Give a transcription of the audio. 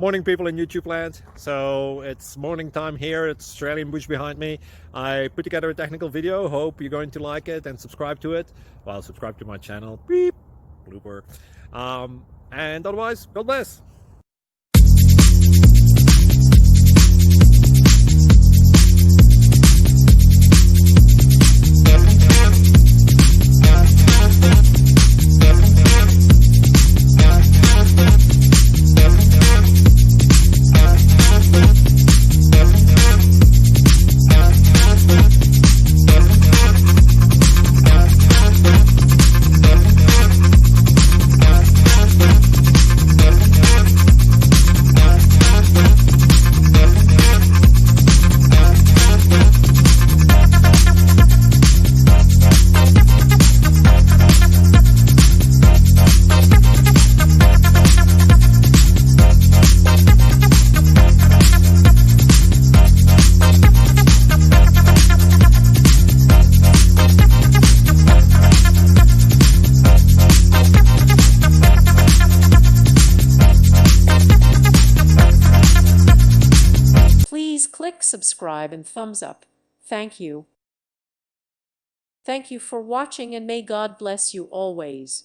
Morning, people in YouTube land. So it's morning time here. It's Australian bush behind me. I put together a technical video. Hope you're going to like it and subscribe to it. Well, subscribe to my channel. Beep. Blooper. And otherwise, God bless. Please click subscribe and thumbs up. Thank you. Thank you for watching, and may God bless you always.